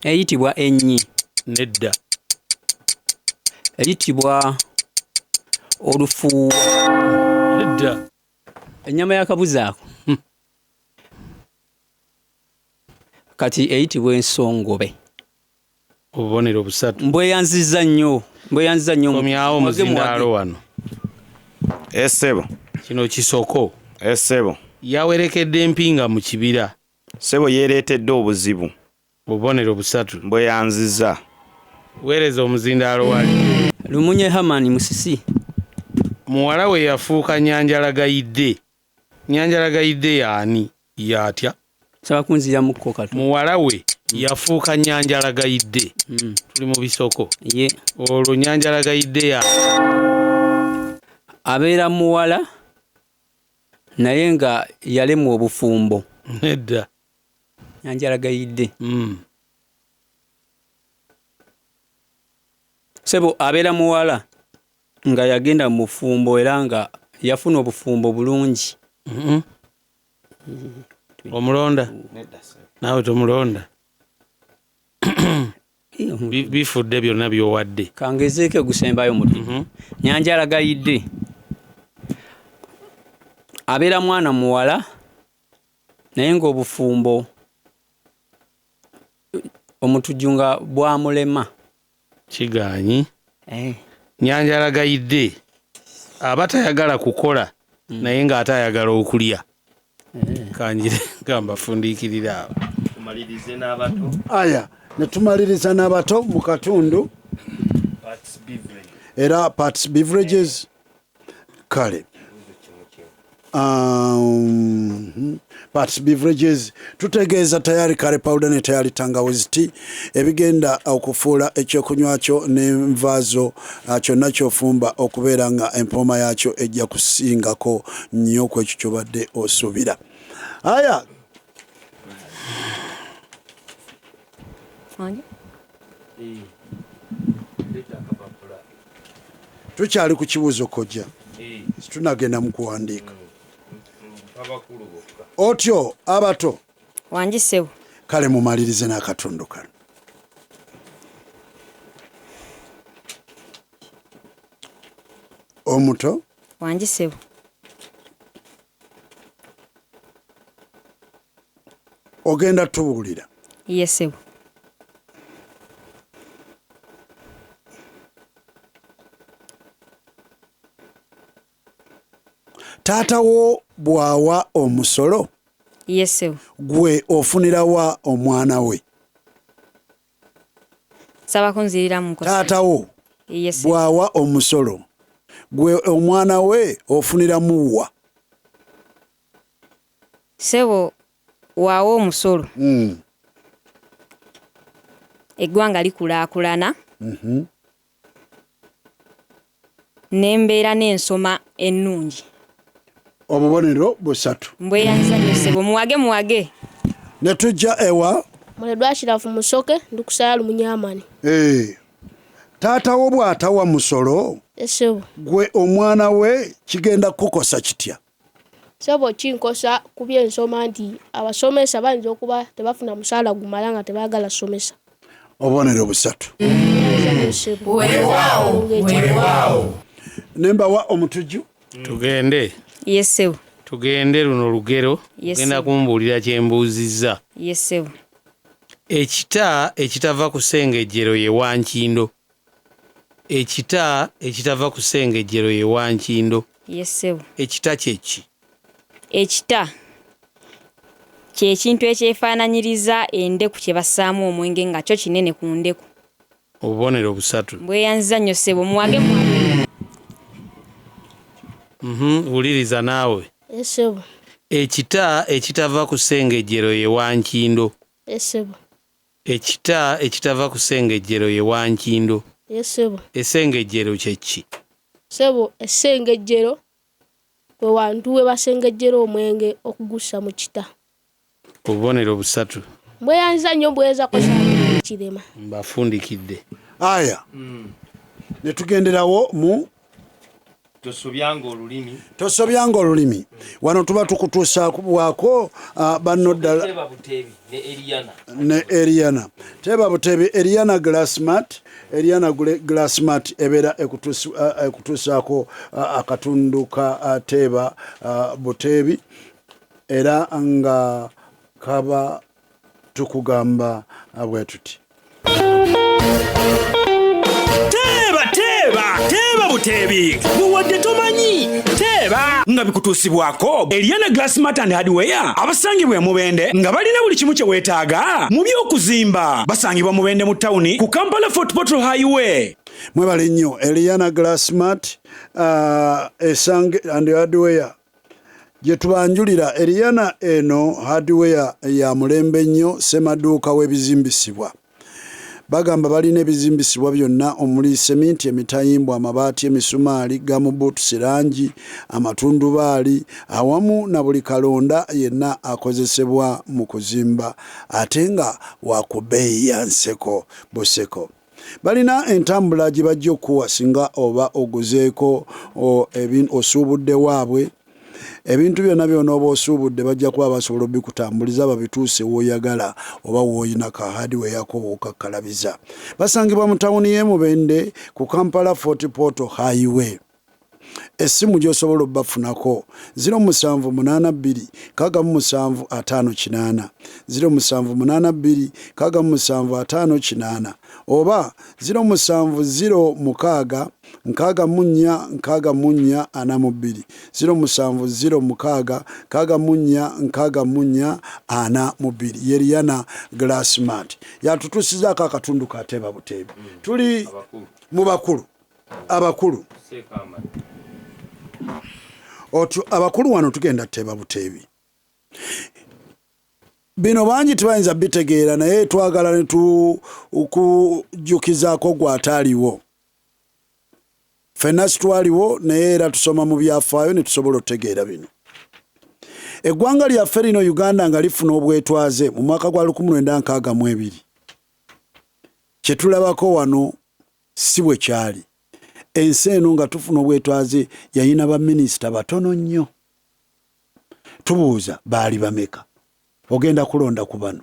Eyitibwa ennyi. Nedda. Eyitibwa olufuuwa. Nedda. Ennyama y'akabuzi ako kati eyitibwa ensongobe. Obubonero busatu. Mbweyanziza nnyo. Komyawo omuzindaalo wano. Essebo. Kino kisoko. Essebo. Yawerekedde empinga mu kibira. Ssebo, yeereetedde obuzibu. Obubonero busatu. Mbweyanziza. Weereza omuzindaalo wali. Lumunye Hamani Musisi. Muwala we yafuuka Nyanjalagayidde. Nyanjalagayidde yaani? Yatya? Saba kunziyamukko kato. Muwala we yafuuka Nyanjalagayidde. Tuli mu bisoko. Ye. Olwo Nyanjalagayidde ya abeera muwala naye nga yalemwa obufumbo. Nedda. Nyanjalagayidde. Ssebo, abeera muwala nga yagenda mu bufumbo era nga yafuna obufumbo bulungi. Omulonda? Naawe tomulonda? Bifudde byonna by'owadde. Kangezeeko gusembayo muti. Nyanjalagayidde abeera mwana muwala naye ng'obufumbo omutujju nga bwamulema. Kigaanyi. Nyanjalagayidde aba tayagala kukola naye ng'ate ayagala okulya. Kanjire gamba fundiikirira abo. Tumalirize n'abato. Aya, ne tumaliriza n'abato mu katundu. Era Parts Beverages. Kale. Parts Beverages tutegeeza tayari kale powder ne tayari tangawizi tea ebigenda okufuula ekyokunywa kyo n'envaazo kyonna kyofumba okubeera nga empooma yakyo ejja kusingako nnyo ku ekyo kyobadde osuubira. Aya tukyali ku kibuuzo kojja tunagenda mu kuwandiika. Otyo abato Wangisewo. Kale mumalirize n'akatundu kano. Omuto Wangisewo. ogenda tubuulira. Yesewo. Taata wo bwawa omusolo Yesewo. gwe ofunirawa omwana we. Saba kunzirira mu nkosa. Taata wo Yes. bwawa omusolo gwe omwana we ofunira muwa Sebo waawo omusolo. Eggwanga likulaakulana. N'embeera n'ensoma ennungi. obubonero busatu. Mbweyanza nnyo ssebo muwage. Ne tujja ewa muledwa Shirafu Musoke ndikusaya Lumunyamani. taata wo bw'atawa musolo Sebo gwe omwana we kigenda kukosa kitya? Sebo kinkosa kubye ensoma nti abasomesa bayinza okuba tebafuna musaala gumala nga tebaagala somesa. obubonero busatu. Weewaawo. Nemba wa omutujju Tugende. Yes sebo. Tugende luno lugero. Yes, Genda kumbuulira kye mbuuzizza. Yes sebo. Ekita ekitava ku ssengejjero ye Wankindo. Ekita ekitava ku ssengejjero ye Wankindo. Yes sebo. Ekita kyeki? Ekita kye kintu ekyefaananyiriza endeku kye bassaamu omwenge nga kyo kinene ku ndeku. Obubonero busatu. Mbweyanza nnyo ssebo muwage. Wuliriza naawe. Sebo Ekita ekitava ku ssengejjero ye Wankindo. Sebo Ekita ekitava ku ssengejjero ye Wankindo. Sebo Essengejjero kyeki? Sebo essengejjero we wantu we basengejjero omwenge okugussa mu kita. Obubonero busatu. Mbweyanza nnyo mbweza kosa kirema. Mbafundikidde. aya ne tugenderawo mu tosobyanga olulimi wano tuba tukutuusaako banno ddala ne Eliana Teba Butebi Eliana Glassmat ebeera ekutuusaako akatundu ka Teba Butebi era nga kaba tukugamba bwe tuti Teba Butebi muwadde tomanyi Teba nga bikutuusibwako Eliana Glassmat and Hardware abasangibwa mu Bende nga balina buli kimu kye weetaaga mu by'okuzimba basangibwa mu Bende mu tawuni ku Kampala Fort Portal Highway. Mwebale nnyo Eliana Glassmat and Hardware gye tubanjulira. Eliana eno Hardware ya mulembe nnyo semaduuka w'ebizimbisibwa. Bagamba balina ebizimbisibwa byonna omuli seminti, emitayimbwa, amabaati, emisumaali, gamubuutusi, langi, amatundubaali awamu na buli kalonda yenna akozesebwa mu kuzimba ate nga wa ku bbeeyi ya nseko buseko. Balina entambula gye bajja okuwa singa oba oguzeeko osuubudde waabwe. Ebintu byonna by'onooba osuubudde bajja kuba basobola obikutambuliza babituuse w'oyagala oba w'oyina ka hardware yako w'okakkalabiza. Basangibwa mu tawuni y'e Mubende ku Kampala Fort Portal Highway. Essimu gy'osobola obbafunako 0782 63758 0782 63758 oba 0706 646 42 0706 646 42 Eliana Glassmat yatutuusizaako akatundu ka Teba Butebi. Tuli mu abakulu otyo abakulu wano tugenda Teba Butebi. Bino bangi tebayinza bitegeera naye twagala ne tukujjukizaako gw'ataaliwo. Ffenna situwaliwo naye era tusoma mu byafaayo ne tusobola okutegeera bino. Eggwanga lyaffe lino Uganda nga lifuna obwetwaze mu mwaka gwa 1962. Kye tulabako wano si bwe kyali. Ensi eno nga tufuna obwetwaze yayina baminisita batono nnyo. Tubuuza baali bameka? Ogenda kulonda ku bano.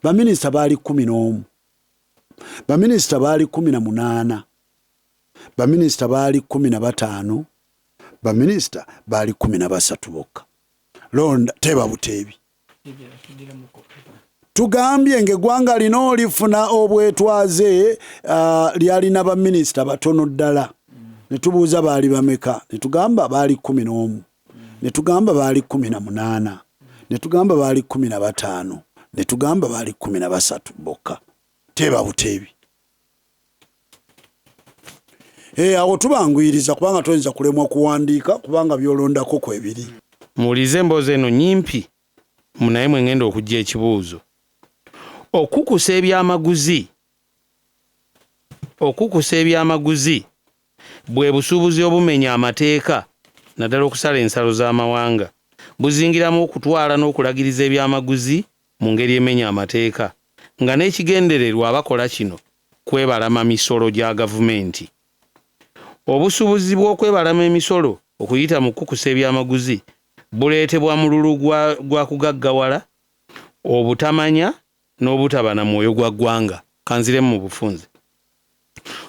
Baminisita baali 11. Baminisita baali 18. Baminisita baali 15. Baminisita baali 13 bokka. Londa Teba Butebi. Tugambye ng'eggwanga lino lifuna obwetwaze lyalina baminisita batono ddala. Ne tubuuza baali bameka? Ne tugamba baali 11. Ne tugamba baali 18. Ne tugamba baali 15. Ne tugamba baali 13 bokka. Teba Butebi. awo tubanguyiriza kubanga toyinza kulemwa kuwandiika kubanga byolondako kwebiri. Muwulize emboozi eno nyimpi munaye mwe ngenda okujja ekibuuzo. Okukusa ebyamaguzi bwe busuubuzi obumenya amateeka naddala okusala ensalo z'amawanga. Buzingiramu okutwala n'okulagiriza ebyamaguzi mu ngeri emenya amateeka nga n'ekigendererwa abakola kino kwebalama misolo gya gavumenti. Obusuubuzi bw'okwebalama emisolo okuyita mu kukusa ebyamaguzi buleetebwa mululu gwa kugaggawala, obutamanya n'obutaba na mwoyo gwa ggwanga. Kanziremu mu bufunze.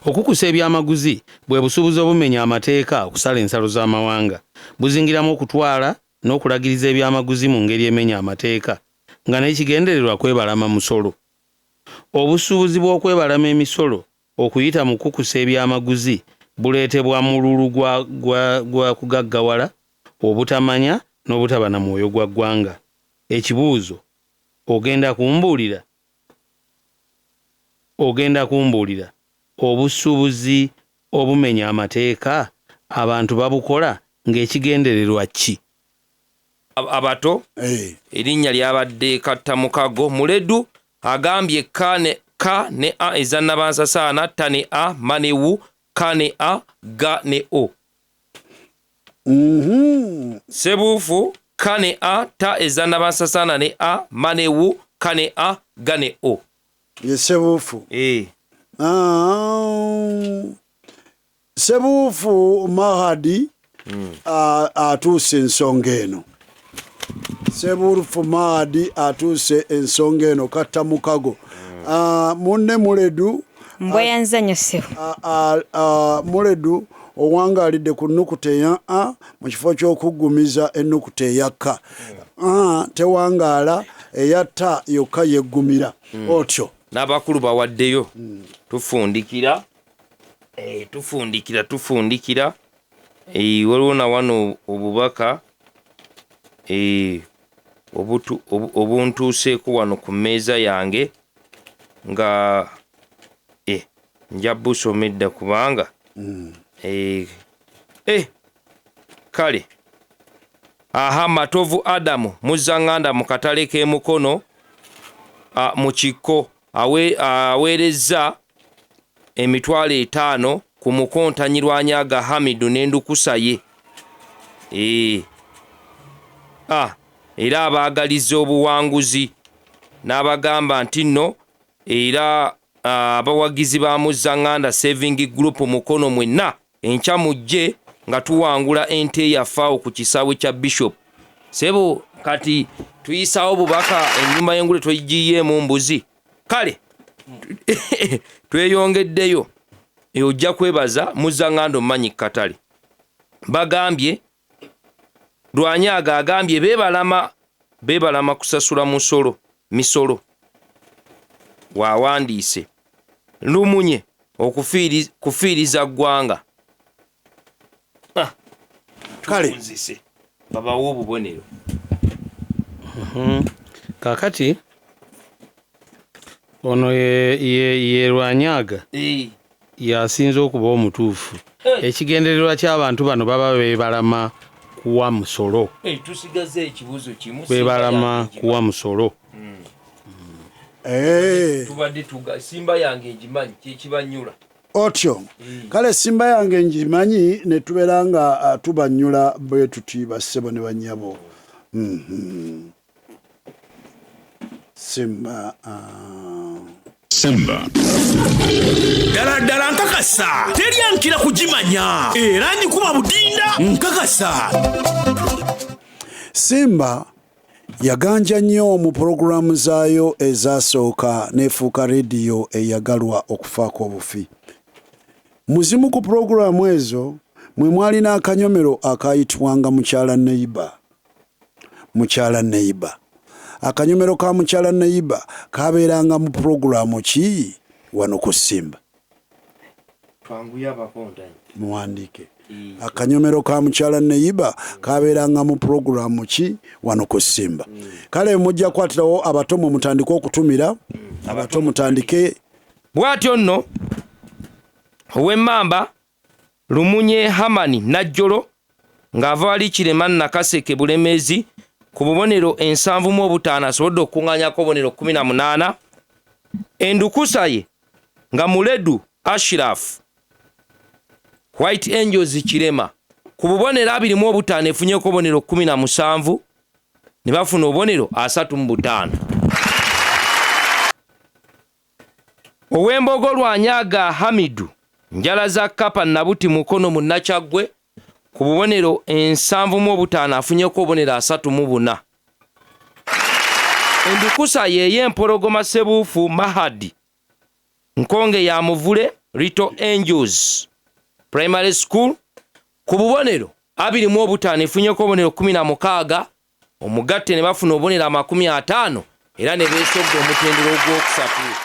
Okukusa ebyamaguzi bwe busuubuzi obumenya amateeka okusala ensalo z'amawanga. Buzingiramu okutwala n'okulagiriza ebyamaguzi mu ngeri emenya amateeka nga n'ekigendererwa kwebalama musolo. Obusuubuzi bw'okwebalama emisolo okuyita mu kukusa ebyamaguzi buleetebwa mululu gwa kugaggawala, obutamanya n'obutaba na mwoyo gwa ggwanga. Ekibuuzo, ogenda kumbuulira obusuubuzi obumenya amateeka abantu babukola ng'ekigendererwa ki? Abato erinnya lyabadde Kattamukago. Muledu agambye ka ne a ezannabansasaana, ta ne a, ma ne wu, ka ne a, ga ne o. Sebuufu ka ne a, ta ezannabansasaana ne a, ma ne wu, ka ne a, ga ne o. Ye sebuufu. Sebuufu Mahadi atuuse ensonga eno. Sebuufu Mahadi atuuse ensonga eno. Kattamukago. Munne Muledu mbweyanzanyo sebu. Muledu owangaalidde ku nnukuta eya a mu kifo ky'okuggumiza ennukuta eya ka. Tewangaala eya ta yokka yeggumira. Otyo. N'abakulu bawaddeyo. Tufundikira. Waliwo na wano obubaka obuntuuseeko wano ku mmeeza yange nga nja busoma edda kubanga kale. Matovu Adamu Muzaŋŋanda mu katale k'emukono mu kikko aweerezza $50 ku mukontanyi Lwanyaga Hamidu n'endukusa ye. Era abaagaliza obuwanguzi n'abagamba nti nno era abawagizi ba Muzaŋŋanda Saving Group mukono mwenna enkya mujje nga tuwangula ente yafaawo ku kisaawe kya Bishop. Sebo kati tuyisawo bubaka ennyumba y'Engule togiyiyeemu mbuzi. Kale tweyongeddeyo ojja kwebaza Muzaŋŋanda omanyi katale. Bagambye Lwanyaga agambye beebalama kusasula misolo. Waawandiise lumunye kufiiriza ggwanga. Kale babawo obubonero. Kakati ono ye Lwanyaga yasinze okuba omutuufu. Ekigendererwa ky'abantu bano baba beebalama kuwa musolo. Tusigaze ekibuuzo kimu. Beebalama kuwa musolo. Tubadde Simba yange ngimanyi kyekibanyula. Otyo. Kale Simba yange ngimanyi ne tubeera nga tubanyula bwe tuti bassebo ne bannyabo. Simba. Ddala nkakasa teryankira kugimanya era njikuba budinda nkakasa. Simba yaganja nnyo mu pulogulaamu zaayo ezasooka n'efuuka rediyo eyagalwa okufaako obufi. Muzimu ku pulogulaamu ezo mwe mwalina akanyomero akayitibwanga Mukyala Neiba. Akanyomero ka Mukyala Neiba kabeeranga mu pulogulaamu ki wano ku Simba? Muwandiike. Akanyomero ka Mukyala Neiba kabeeranga mu pulogulaamu ki wano ku Simba? Kale mujja kwatirawo abato mu mutandike okutumira. Abato mutandike. Bw'atyo nno ow'Emmamba Lumunye Hamani Najjolo ng'ava wali Kirema Nakaseke Bulemeezi ku bubonero 7 asobodde okuŋŋaanyako obubonero 18. Endukusa ye nga Muledu Ashraf White Angels Kirema ku bubonero 25 efunyeko obubonero 17 ne bafuna obubonero 35. Ow'Embogo Lwanyaga Hamidu Njala za Kapa Nabuti Mukono mu Nakyagwe ku bubonero 75 afunyeko obubonero 34. Endukusa ye y'Empologoma Sebuufu Mahadi Nkonge ya Muvule Little Angels Primary School ku bubonero 25 efunyeko obubonero 16. Omugatte ne bafuna obubonero 50 era ne beesogga omutendera ogwokusatu.